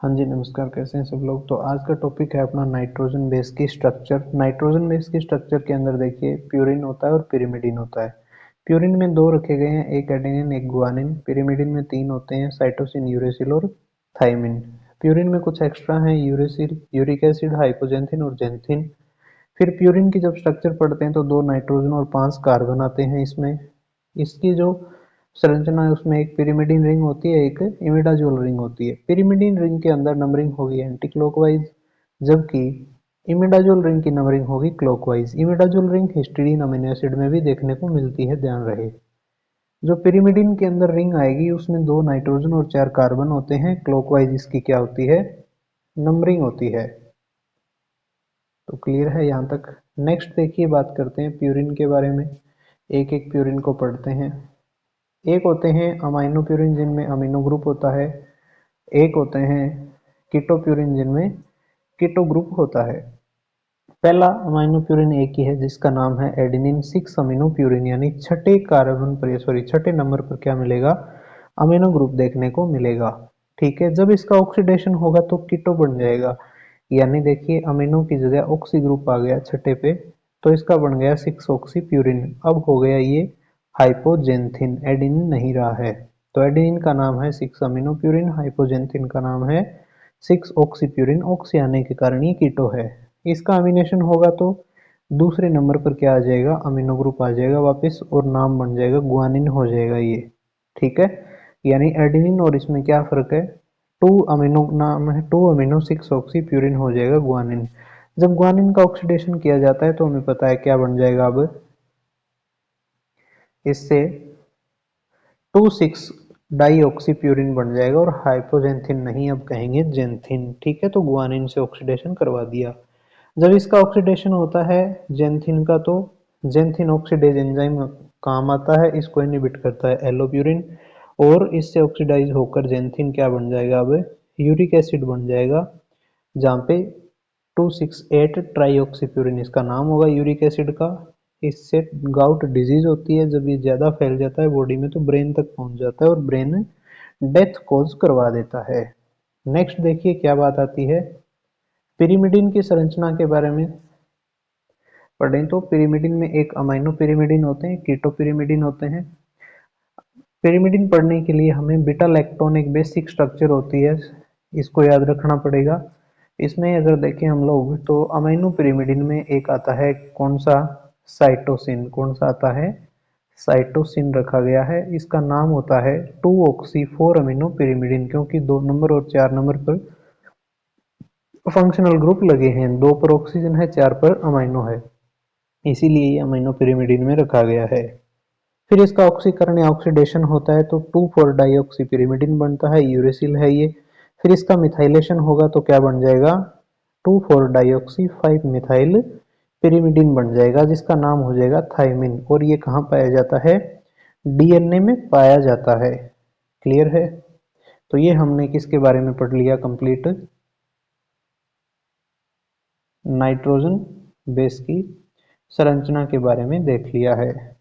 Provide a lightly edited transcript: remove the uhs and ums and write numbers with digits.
हाँ जी नमस्कार, कैसे हैं सब लोग। तो आज का टॉपिक है अपना नाइट्रोजन बेस की स्ट्रक्चर। नाइट्रोजन बेस की स्ट्रक्चर के अंदर देखिए प्यूरिन होता है और पिरिमिडिन होता है। प्यूरिन में दो रखे गए हैं, एक एडेनिन एक गुआनिन। पिरिमिडिन में तीन होते हैं, साइटोसिन, यूरेसिल और थाइमिन। प्यूरिन में कुछ एक्स्ट्रा हैं, यूरेसिल, यूरिक एसिड, हाइपोजेंथिन और जेंथिन। फिर प्यूरिन की जब स्ट्रक्चर पढ़ते हैं तो दो नाइट्रोजन और 5 कार्बन आते हैं इसमें। इसकी जो संरचना है उसमें एक पिरिमिडिन रिंग होती है, एक इमिडाजोल रिंग होती है। पिरिमिडिन रिंग के अंदर नंबरिंग होगी एंटी क्लॉकवाइज, जबकि इमिडाजोल रिंग की नंबरिंग होगी clockwise. Imidazole ring histidine amino acid में भी देखने को मिलती है, ध्यान रहे। जो पिरिमिडिन के अंदर रिंग आएगी उसमें दो नाइट्रोजन और 4 कार्बन होते हैं। क्लॉकवाइज इसकी क्या होती है, नंबरिंग होती है। तो क्लियर है यहाँ तक। नेक्स्ट देखिए, बात करते हैं प्यूरिन के बारे में। एक एक प्यूरिन को पढ़ते हैं। एक होते हैं अमाइनो प्यूरिन जिनमें अमीनो ग्रुप होता है। एक होते हैं कीटो प्यूरिन जिनमें कीटो ग्रुप होता है। पहला अमाइनो प्यूरिन एक ही है जिसका नाम है एडेनिन 6 अमीनो प्यूरिन, यानी छठे नंबर पर क्या मिलेगा, अमीनो ग्रुप देखने को मिलेगा। ठीक है, जब इसका ऑक्सीडेशन होगा तो कीटो बन जाएगा, यानी देखिए अमीनो की जगह ऑक्सी ग्रुप आ गया छठे पे, तो इसका बन गया 6 ऑक्सी प्यूरिन। अब हो गया ये हाइपोजेंथिन, एडेनिन नहीं रहा है। तो एडेनिन का नाम है 6 अमीनो प्यूरिन, हाइपोजेंथिन का नाम है 6 ऑक्सी प्यूरिन। ऑक्सी आने के कारण ये कीटो है। इसका अमीनेशन होगा तो दूसरे नंबर पर क्या आ जाएगा, अमीनो ग्रुप आ जाएगा वापस, और नाम बन जाएगा गुआनिन हो जाएगा ये। ठीक है, यानी एडेनिन और इसमें क्या फर्क है, टू अमीनो नाम है, 2 अमीनो 6 ऑक्सी प्यूरिन हो जाएगा गुआनिन। जब गुआनिन का ऑक्सीडेशन किया जाता है तो हमें पता है क्या बन जाएगा, अब इससे 2,6 डाईऑक्सीप्यूरिन बन जाएगा और हाइपोजेंथिन नहीं, अब कहेंगे जेंथिन। ठीक है, तो गुआनिन से ऑक्सीडेशन करवा दिया। जब इसका ऑक्सीडेशन होता है जेंथिन का, तो जेंथिन ऑक्सीडेज एंजाइम काम आता है, इसको इनहिबिट करता है एलोप्यूरिन, और इससे ऑक्सीडाइज होकर जेंथिन क्या बन जाएगा, अब यूरिक एसिड बन जाएगा, जहाँ पे 268 ट्राईऑक्सीप्यूरिन इसका नाम होगा यूरिक एसिड का। इससे गाउट डिजीज होती है, जब ये ज़्यादा फैल जाता है बॉडी में तो ब्रेन तक पहुंच जाता है और ब्रेन डेथ कॉज करवा देता है। नेक्स्ट देखिए क्या बात आती है, पिरिमिडिन की संरचना के बारे में पढ़ें तो पिरिमिडिन में एक अमाइनो पिरिमिडिन होते हैं, कीटो पिरिमिडिन होते हैं। पिरिमिडिन पढ़ने के लिए हमें बीटा लैक्टोन एक बेसिक स्ट्रक्चर होती है, इसको याद रखना पड़ेगा। इसमें अगर देखें हम लोग तो अमाइनो पिरिमिडिन में एक आता है कौन सा, साइटोसिन। कौन सा आता है, साइटोसिन रखा गया है। इसका नाम होता है 2 ऑक्सी 4 अमीनो पिरिमिडिन, क्योंकि 2 नंबर और 4 नंबर पर फंक्शनल ग्रुप लगे हैं, 2 पर ऑक्सीजन है, 4 पर अमाइनो है, इसीलिए ये अमीनो पिरिमिडिन में रखा गया है। फिर इसका ऑक्सीकरण या ऑक्सीडेशन होता है तो 2,4 डाईऑक्सी पिरिमिडिन बनता है, यूरेसिल है ये। फिर इसका मिथाइलेशन होगा तो क्या बन जाएगा, 2,4 डाईऑक्सी 5 मिथाइल पिरिमिडिन बन जाएगा, जिसका नाम हो जाएगा थाइमिन। और ये कहाँ पाया जाता है, डीएनए में पाया जाता है। क्लियर है। तो ये हमने किसके बारे में पढ़ लिया कंप्लीट, नाइट्रोजन बेस की संरचना के बारे में देख लिया है।